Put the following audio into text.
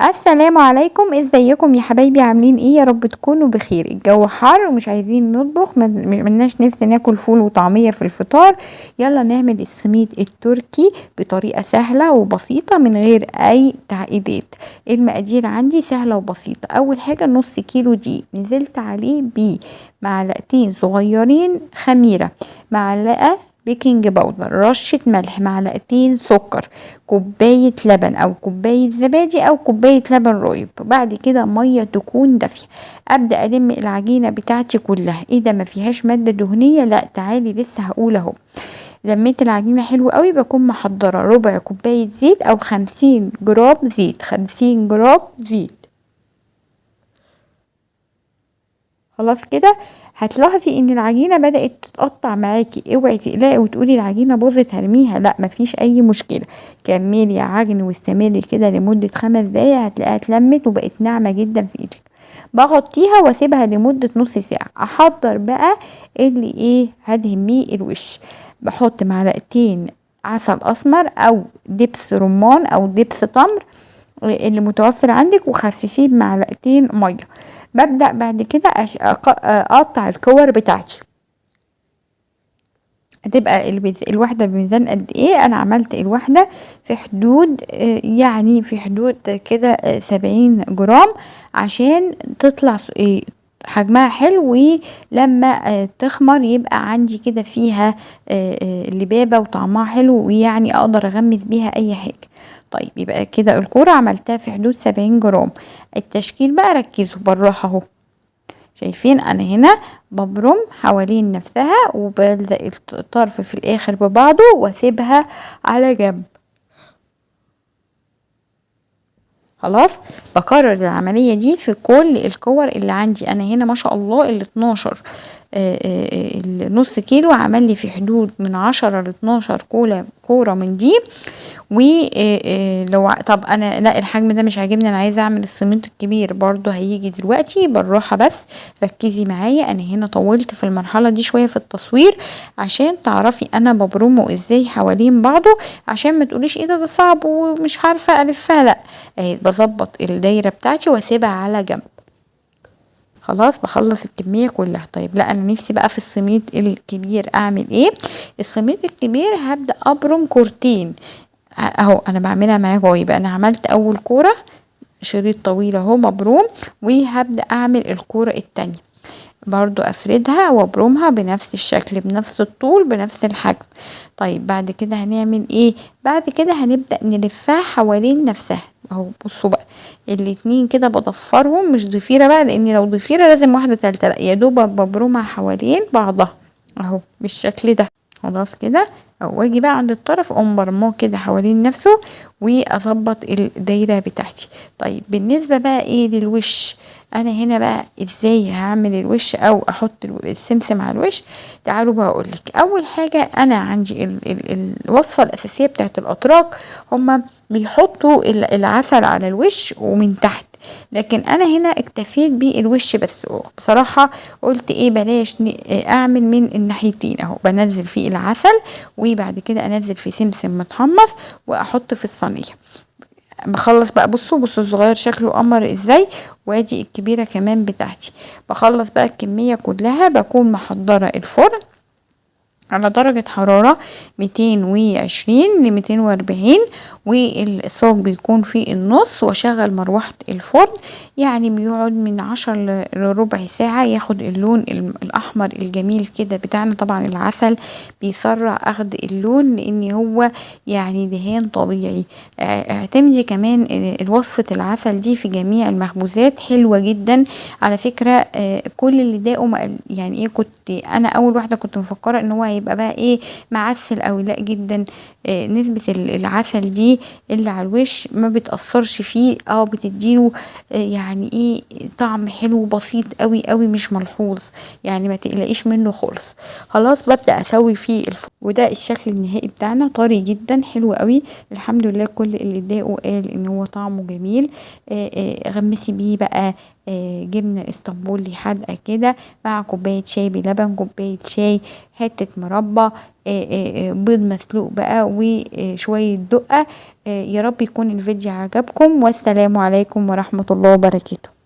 السلام عليكم، ازيكم يا حبايبي؟ عاملين ايه؟ يا رب تكونوا بخير. الجو حر ومش عايزين نطبخ، ملناش نفس ناكل فول وطعمية في الفطار. يلا نعمل السميد التركي بطريقة سهلة وبسيطة من غير اي تعقيدات. المقادير عندي سهلة وبسيطة. اول حاجة نص كيلو دقيق نزلت عليه بمعلقتين صغيرين خميرة، معلقة بيكنج باودر، رشة ملح، معلقتين سكر، كوباية لبن او كوباية زبادي او كوباية لبن رايب. بعد كده مية تكون دافية. ابدأ الم العجينة بتاعتي كلها. ايه ده، ما فيهاش مادة دهنية؟ لا تعالي لسه هقول اهو. لميت العجينة حلو قوي، بكون محضرة ربع كوباية زيت او 50 جرام زيت، 50 جرام زيت. خلاص كده هتلاحظي ان العجينه بدات تتقطع معاكي. اوعي تقلقي وتقولي العجينه باظت هرميها، لا مفيش اي مشكله. كملي عجن واستمري كده لمده 5 دقايق، هتلاقيها اتلمت وبقت ناعمه جدا في ايدك. بغطيها واسيبها لمده نص ساعه. احضر بقى اللي هدهن بيه الوش. بحط معلقتين عسل اسمر او دبس رمان او دبس تمر اللي متوفر عندك، وخففيه بمعلقتين ميه. ببدأ بعد كده اقطع الكور بتاعتي. هتبقى الواحدة بميزان قد ايه؟ انا عملت الواحدة في حدود يعني في حدود كده 70 جرام، عشان تطلع حجمها حلو. ولما تخمر يبقى عندي كده فيها لبابة وطعمها حلو، ويعني اقدر اغمس بيها اي حاجة. طيب يبقى كده الكورة عملتها في حدود 70 جرام. التشكيل بقى ركزوا بالراحة اهو. شايفين انا هنا ببرم حوالين نفسها وبلزق الطرف في الاخر ببعضه واسيبها على جنب. خلاص بكرر العملية دي في كل الكور اللي عندي. انا هنا ما شاء الله ال 12 النص كيلو عمل لي في حدود من 10 ل 12 كورة من دي. ولو طب انا لا الحجم ده مش عاجبني، انا عايزه اعمل السمنت الكبير برضو، هيجي دلوقتي بالراحه. بس ركزي معايا، انا هنا طولت في المرحله دي شويه في التصوير عشان تعرفي انا ببرمه ازاي حوالين بعضه، عشان ما تقوليش ايه ده صعب ومش عارفه الفها. لا بظبط الدايره بتاعتي واسيبها على جنب. خلاص بخلص الكميه كلها. طيب لا انا نفسي بقى في السميد الكبير اعمل ايه؟ السميد الكبير هبدا ابرم كورتين اهو. انا بعملها معاكم اهو. يبقى انا عملت اول كوره شريط طويل اهو مبروم، وهبدا اعمل الكوره التانية برضو افردها وابرمها بنفس الشكل بنفس الطول بنفس الحجم. طيب بعد كده هنعمل ايه؟ بعد كده هنبدا نلفها حوالين نفسها اهو. بصوا بقى الاتنين كده بضفرهم، مش ضفيره بقى، لان لو ضفيره لازم واحده تالته، لا يا دوب ببرمها حوالين بعضها اهو بالشكل ده. خلاص كده. واجي بقى عند الطرف اقوم برماه كده حوالين نفسه واظبط الدايره بتاعتي. طيب بالنسبه بقى للوش، انا هنا بقى ازاي هعمل الوش او احط السمسم على الوش؟ تعالوا بقى اقولك. اول حاجه انا عندي الوصفه الاساسيه بتاعت الاتراك، هما بيحطوا العسل على الوش ومن تحت، لكن انا هنا اكتفيت بالوش بس. بصراحة قلت بلاش اعمل من الناحيتين اهو. بنزل فيه العسل وبعد كده انزل في سمسم متحمص واحط في الصينية. بخلص بقى، بصوا الصغير شكله قمر ازاي، وادي الكبيرة كمان بتاعتي. بخلص بقى الكمية كلها، بكون محضرة الفرن على درجة حرارة 220 ل 240، والصاج بيكون في النص، واشغل مروحة الفرن. يعني بيقعد من 10 لربع ساعة ياخد اللون الاحمر الجميل كده بتاعنا. طبعا العسل بيسرع اخد اللون لان هو يعني دهان طبيعي. اعتمدي كمان وصفة العسل دي في جميع المخبوزات، حلوة جدا على فكرة. كل اللي داقوا يعني كنت انا اول واحدة كنت مفكرة ان هو يبقى بقى معسل او لا جدا. نسبة العسل دي اللي على الوش ما بتأثرش فيه، بتديله يعني طعم حلو بسيط قوي قوي مش ملحوظ، يعني ما تقلقيش منه خالص. خلاص ببدأ اسوي فيه الفرن. وده الشكل النهائي بتاعنا، طري جدا حلو قوي الحمد لله. كل اللي اتضايقوا قال ان هو طعمه جميل. غمسي بيه بقى جبنة اسطنبولي حادقة كده مع كوباية شاي بلبن، كوباية شاي، حتة مربى، بيض مسلوق بقى وشوية دقة. يا رب يكون الفيديو عجبكم، والسلام عليكم ورحمة الله وبركاته.